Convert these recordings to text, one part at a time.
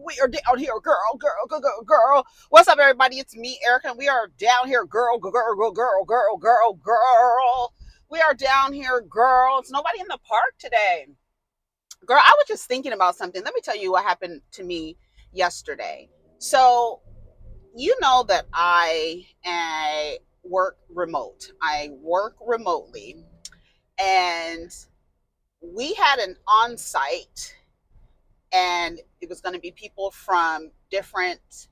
We are down here, girl. What's up, everybody? It's me, Erica, and we are down here, girl. We are down here, girl. It's nobody in the park today. Girl, I was just thinking about something. Let me tell you what happened to me yesterday. So, you know that I work remote. I work remotely, and we had an on site, and it was going to be people from different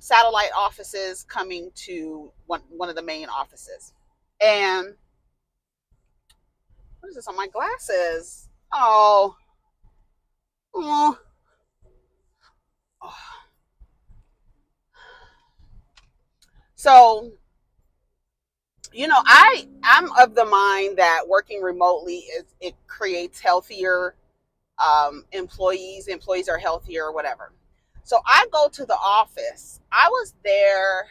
satellite offices coming to one of the main offices. And what is this on my glasses? Oh, oh. So, I'm of the mind that working remotely it creates healthier employees. Employees are healthier or whatever. So I go to the office. I was there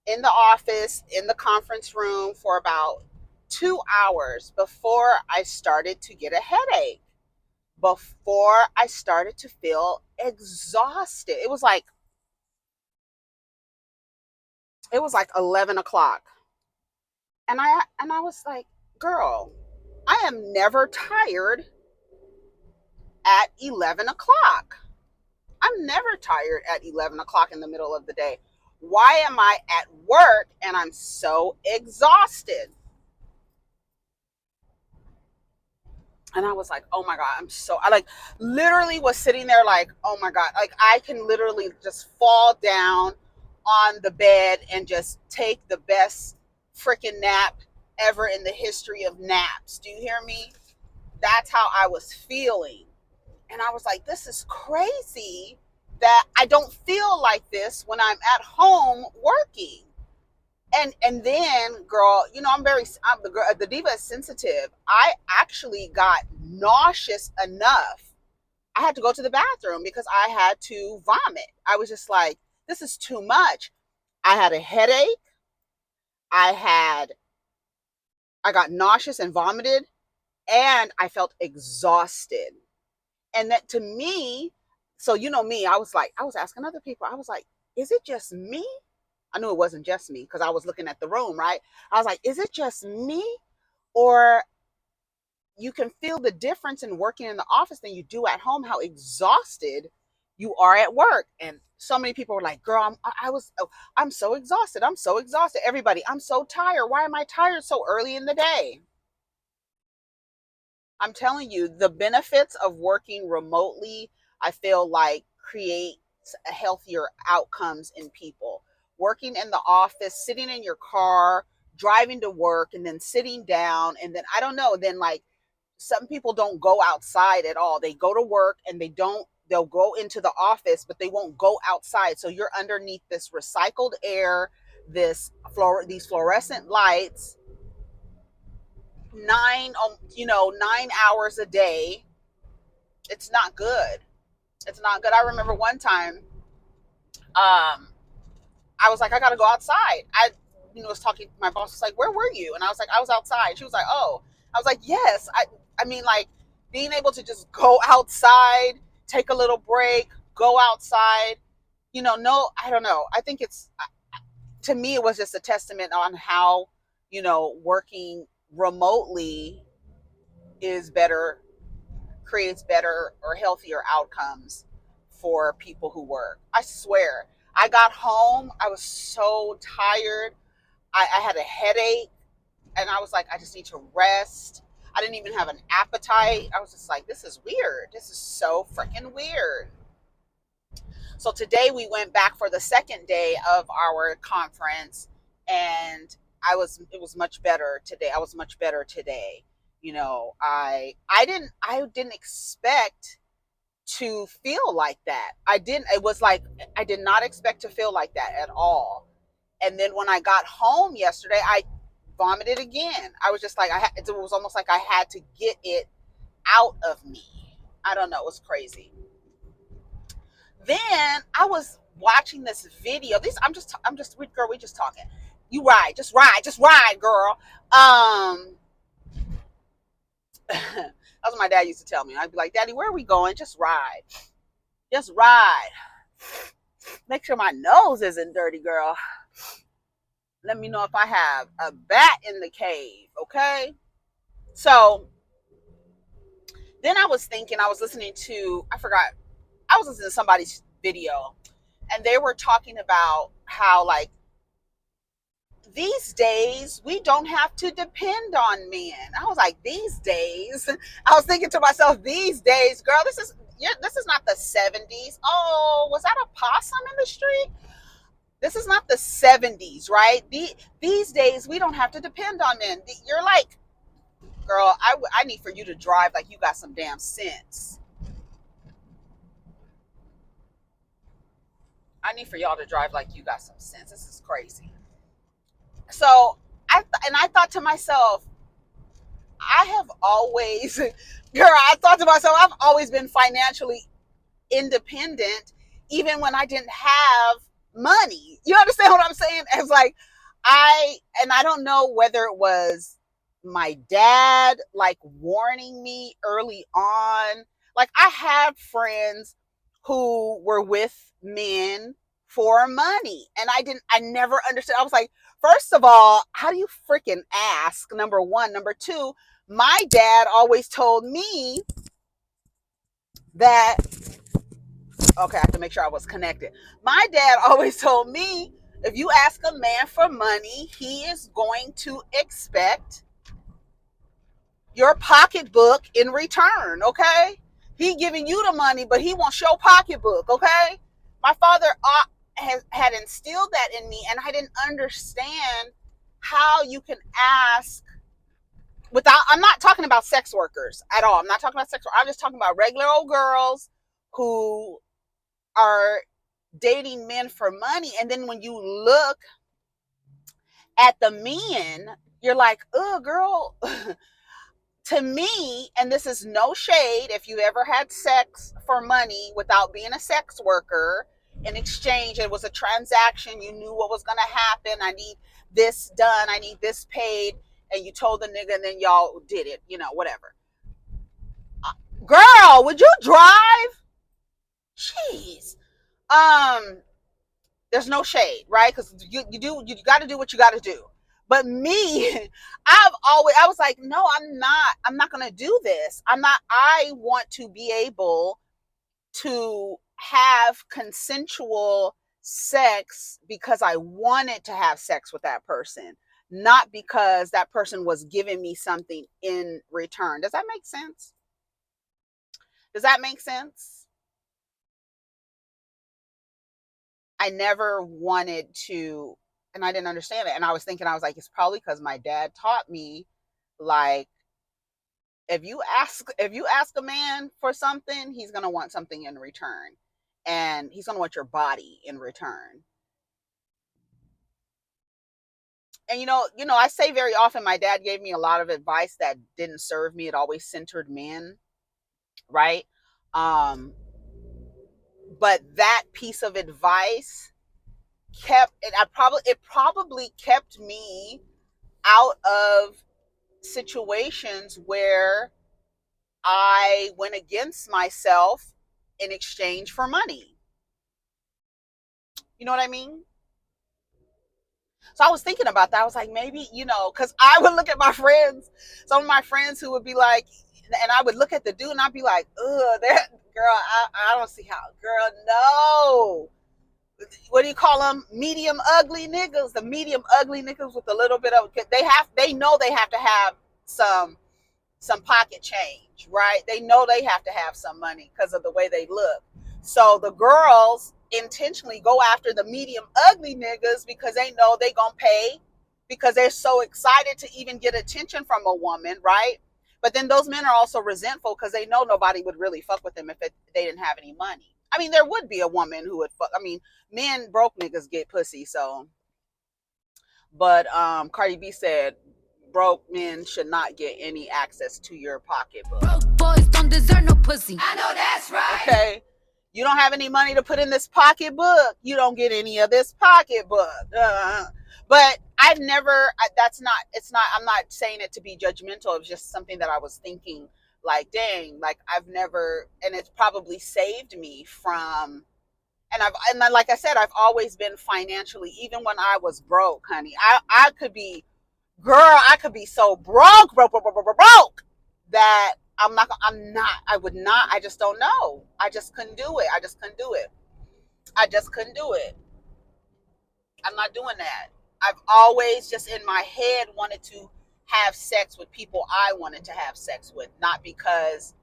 in the office in the conference room for about 2 hours before I started to get a headache, before I started to feel exhausted. It was like 11 o'clock. And I was like, girl, I am never tired at 11 o'clock. I'm never tired at 11 o'clock in the middle of the day. Why am I at work and I'm so exhausted? And I was like, oh my God, I like literally was sitting there like, oh my God, like I can literally just fall down on the bed and just take the best freaking nap ever in the history of naps. Do you hear me? That's how I was feeling. And I was like, this is crazy that I don't feel like this when I'm at home working. And then, girl, I'm the girl. The diva is sensitive. I actually got nauseous enough. I had to go to the bathroom because I had to vomit. I was just like, this is too much. I had a headache. I had I got nauseous and vomited, and I felt exhausted. And that to me, so you know me, I was asking other people. I was like, is it just me? I knew it wasn't just me because I was looking at the room, right? I was like, is it just me? Or you can feel the difference in working in the office than you do at home, how exhausted you are at work. And so many people were like, girl, I'm so exhausted. I'm so exhausted. Everybody, I'm so tired. Why am I tired so early in the day? I'm telling you, the benefits of working remotely, I feel like creates a healthier outcomes in people. Working in the office, sitting in your car, driving to work, and then sitting down, and then I don't know, then like some people don't go outside at all. They go to work and they'll go into the office, but they won't go outside. So you're underneath this recycled air, these fluorescent lights, 9 hours a day. It's not good. It's not good. I remember one time, I was like, I gotta go outside. Was talking. My boss was like, "Where were you?" And I was like, "I was outside." She was like, "Oh." I was like, "Yes." I mean, like being able to just go outside, take a little break, go outside. No, I don't know. I think it's to me, it was just a testament on how working remotely is better, creates better or healthier outcomes for people who work. I swear. I got home, I was so tired. I had a headache, and I was like, I just need to rest. I didn't even have an appetite. I was just like, this is weird. This is so freaking weird. So today we went back for the second day of our conference, and it was much better today. I was much better today. I didn't expect to feel like that. It was like I did not expect to feel like that at all. And then when I got home yesterday, I vomited again. I was just like it was almost like I had to get it out of me. I don't know, it was crazy. Then I was watching this video. Girl, we just talking. You ride, just ride, girl. That's what my dad used to tell me. I'd be like, Daddy, where are we going? Just ride. Just ride. Make sure my nose isn't dirty, girl. Let me know if I have a bat in the cave, okay? So then I was thinking, I was listening to, I was listening to somebody's video, and they were talking about how, like, these days we don't have to depend on men. I was like, these days? I was thinking to myself, these days, girl, this is not the 70s. Oh, was that a possum in the street? This is not the 70s, right? These days we don't have to depend on men. You're like, girl, I need for you to drive like you got some damn sense. I need for y'all to drive like you got some sense. This is crazy. So I thought to myself, I have always, girl, I thought to myself, I've always been financially independent, even when I didn't have money. You understand what I'm saying? It's like, I don't know whether it was my dad, like, warning me early on. Like, I had friends who were with men for money, and I never understood. I was like, first of all, how do you freaking ask? Number one. Number two, my dad always told me that, okay, I have to make sure I was connected. My dad always told me, if you ask a man for money, he is going to expect your pocketbook in return, okay? He giving you the money, but he wants your pocketbook, okay? My father had instilled that in me, and I didn't understand how you can ask without, I'm not talking about sex workers at all. I'm not talking about sex workers. I'm just talking about regular old girls who are dating men for money. And then when you look at the men, you're like, oh, girl, to me, and this is no shade, if you ever had sex for money without being a sex worker, in exchange, it was a transaction, you knew what was going to happen. I need this done, I need this paid, and you told the nigga, and then y'all did it, whatever. Girl, would you drive? Jeez. There's no shade, right? Because you got to do what you got to do. But me, I was like, no, I'm not going to do this. I want to be able to have consensual sex because I wanted to have sex with that person, not because that person was giving me something in return. Does that make sense? Does that make sense? I never wanted to, and I didn't understand it. And I was thinking, I was like, it's probably because my dad taught me, like, if you ask a man for something, he's gonna want something in return, and he's gonna want your body in return. And I say very often, my dad gave me a lot of advice that didn't serve me. It always centered men, right? Um, but that piece of advice it probably kept me out of situations where I went against myself in exchange for money. You know what I mean? So I was thinking about that. I was like, maybe, because I would look at my friends, some of my friends who would be like, and I would look at the dude and I'd be like, ugh, that girl, I don't see how, girl, no. What do you call them? Medium ugly niggas. The medium ugly niggas with a little bit of, they know they have to have some pocket change, right? They know they have to have some money because of the way they look. So the girls intentionally go after the medium ugly niggas because they know they gonna pay, because they're so excited to even get attention from a woman, right? But then those men are also resentful because they know nobody would really fuck with them if they didn't have any money. I mean, there would be a woman who would fuck. I mean, men broke niggas get pussy, so. But Cardi B said broke men should not get any access to your pocketbook. Broke boys don't deserve no pussy. I know that's right. Okay. You don't have any money to put in this pocketbook, you don't get any of this pocketbook. But I've never, I'm not saying it to be judgmental. It's just something that I was thinking like, dang, like I've never, and it's probably saved me from, and like I said, I've always been financially, even when I was broke, honey. I could be, girl, I could be so broke that I would not, I just don't know. I just couldn't do it. I just couldn't do it. I just couldn't do it. I'm not doing that. I've always just in my head wanted to have sex with people I wanted to have sex with, not because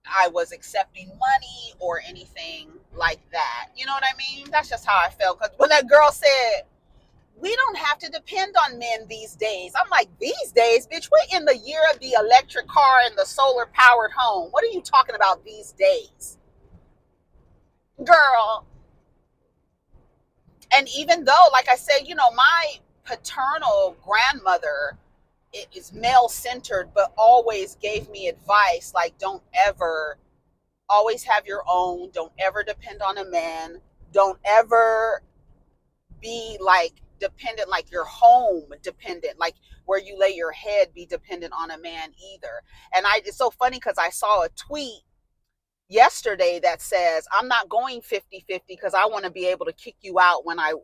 I was accepting money or anything like that. You know what I mean? That's just how I felt. Because when that girl said, we don't have to depend on men these days, I'm like, these days, bitch, we're in the year of the electric car and the solar powered home. What are you talking about these days? Girl. And even though, like I said, my paternal grandmother is male centered, but always gave me advice like, don't ever, always have your own, don't ever depend on a man, don't ever be like dependent, like your home dependent, like where you lay your head be dependent on a man either. And it's so funny because I saw a tweet yesterday that says, I'm not going 50-50 because I want to be able to kick you out when I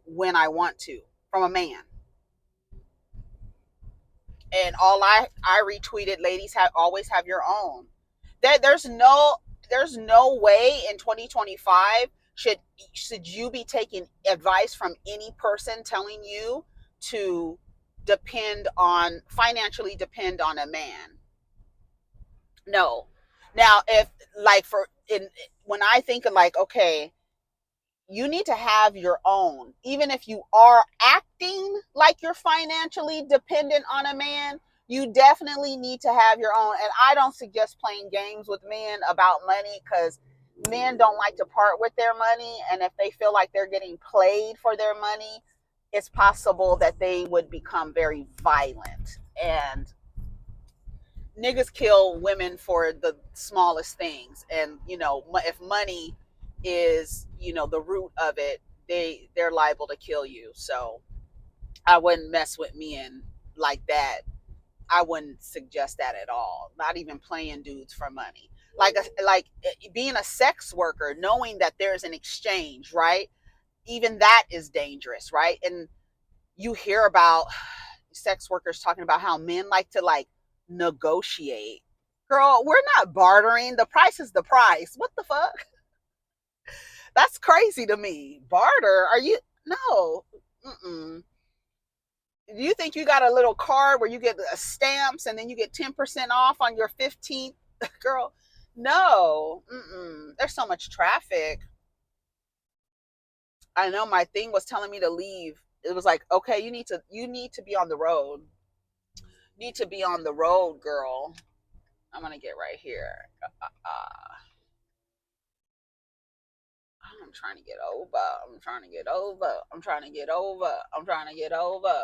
want to from a man. And all I retweeted, ladies, always have your own. There's no way in 2025 should you be taking advice from any person telling you to financially depend on a man. No. Now, if like when I think of like, okay, you need to have your own. Even if you are acting like you're financially dependent on a man, you definitely need to have your own. And I don't suggest playing games with men about money, because men don't like to part with their money. And if they feel like they're getting played for their money, it's possible that they would become very violent. And niggas kill women for the smallest things. And, if money is, the root of it, they're liable to kill you. So I wouldn't mess with men like that. I wouldn't suggest that at all. Not even playing dudes for money. Like being a sex worker, knowing that there's an exchange, right? Even that is dangerous, right? And you hear about sex workers talking about how men like to like negotiate. Girl, we're not bartering. The price is the price. What the fuck? That's crazy to me. Barter? Are you? No. Mm-mm. Do you think you got a little card where you get stamps and then you get 10% off on your 15th? Girl, no. Mm-mm. There's so much traffic. I know my thing was telling me to leave. It was like, okay, you need to be on the road. You need to be on the road, girl. I'm gonna get right here. I'm trying to get over. I'm trying to get over. I'm trying to get over. I'm trying to get over.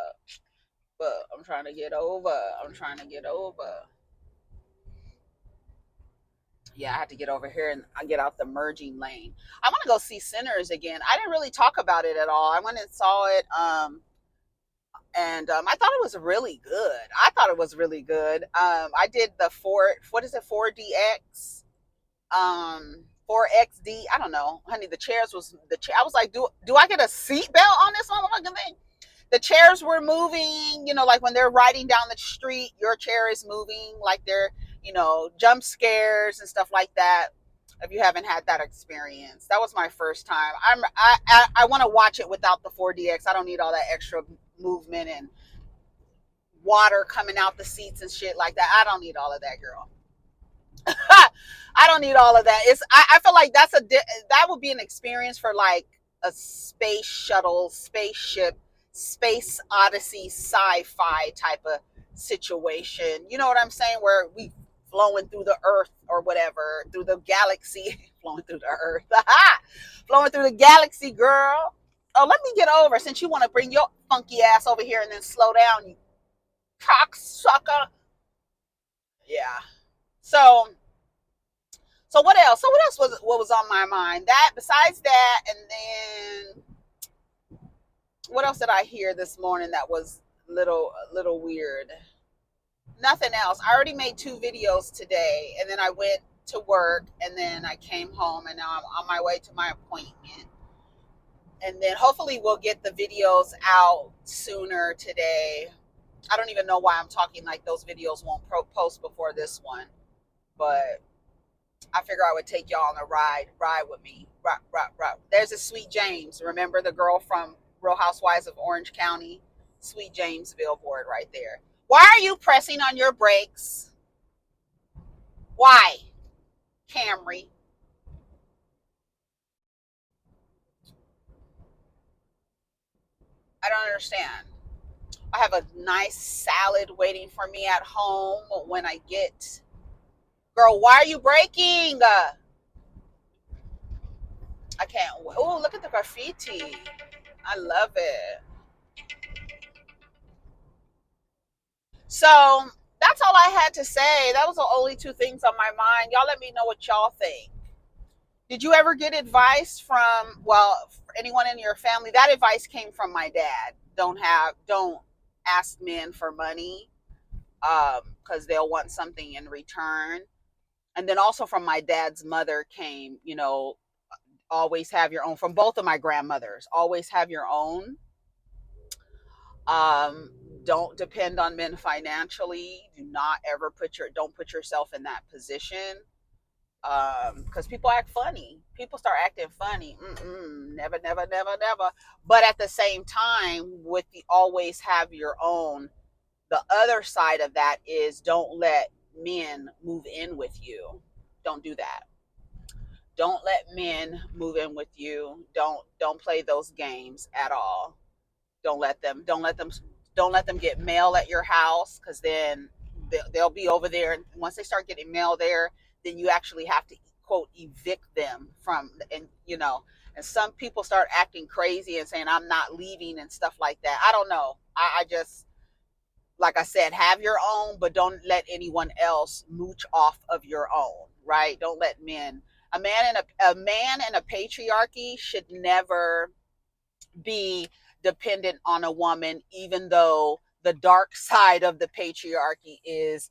But I'm trying to get over. I'm trying to get over. Yeah, I had to get over here and I get out the merging lane. I want to go see Sinners again. I didn't really talk about it at all. I went and saw it, and I thought it was really good. I thought it was really good. I did the what is it, 4DX, 4XD. I don't know, honey. The chairs was the chair. I was like, do I get a seat belt on this motherfucking thing? The chairs were moving, like when they're riding down the street, your chair is moving, like they're, jump scares and stuff like that. If you haven't had that experience, that was my first time. I want to watch it without the 4DX. I don't need all that extra movement and water coming out the seats and shit like that. I don't need all of that, girl. I don't need all of that. I feel like that would be an experience for like a space shuttle, spaceship, space odyssey, sci-fi type of situation. You know what I'm saying? Where we flowing through the earth or whatever, through the galaxy, flowing through the earth, flowing through the galaxy, girl. Oh, let me get over, since you want to bring your funky ass over here and then slow down, you cocksucker. Yeah. So what else? So what else was on my mind? That, besides that, and then what else did I hear this morning that was little weird? Nothing else. I already made 2 videos today, and then I went to work, and then I came home, and now I'm on my way to my appointment. And then hopefully we'll get the videos out sooner today. I don't even know why I'm talking like those videos won't post before this one, but I figure I would take y'all on a ride with me. Ride. There's a Sweet James. Remember the girl from Real Housewives of Orange County? Sweet James billboard right there. Why are you pressing on your brakes? Why, Camry? I don't understand. I have a nice salad waiting for me at home when I get. Girl, why are you braking? I can't. Oh, look at the graffiti. I love it. So that's all I had to say. That was the only 2 things on my mind. Y'all let me know what y'all think. Did you ever get advice from, well, anyone in your family? That advice came from my dad. Don't ask men for money, because they'll want something in return. And then also from my dad's mother came, always have your own. From both of my grandmothers, always have your own. Um, don't depend on men financially. Do not ever don't put yourself in that position. Because people act funny. People start acting funny. Never, never, never, never. But at the same time, with the always have your own, the other side of that is don't let men move in with you. Don't do that. Don't let men move in with you. Don't play those games at all. Don't let them get mail at your house, because then they'll be over there, and once they start getting mail there, then you actually have to quote evict them from. And some people start acting crazy and saying I'm not leaving and stuff like that. I don't know. I just, like I said, have your own, but don't let anyone else mooch off of your own, right? Don't let men. A man in a patriarchy should never be dependent on a woman, even though the dark side of the patriarchy is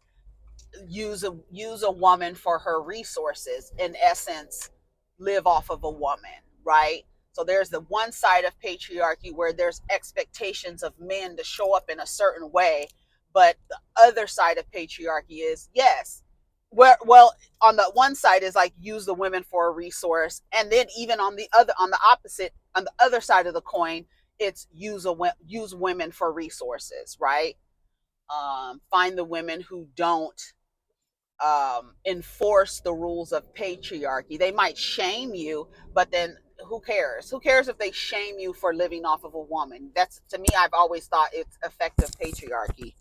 use a woman for her resources. In essence, live off of a woman, right? So there's the one side of patriarchy where there's expectations of men to show up in a certain way, but the other side of patriarchy is, yes, well, on the one side is like use the women for a resource, and then even on the other side of the coin, it's use women for resources, right? Find the women who don't enforce the rules of patriarchy. They might shame you, but then who cares? Who cares if they shame you for living off of a woman? That's, to me, I've always thought it's effective patriarchy.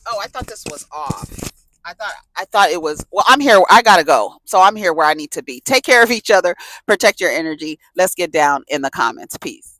Oh, I thought this was off. I thought it was. Well, I'm here. I gotta go. So I'm here where I need to be. Take care of each other. Protect your energy. Let's get down in the comments. Peace.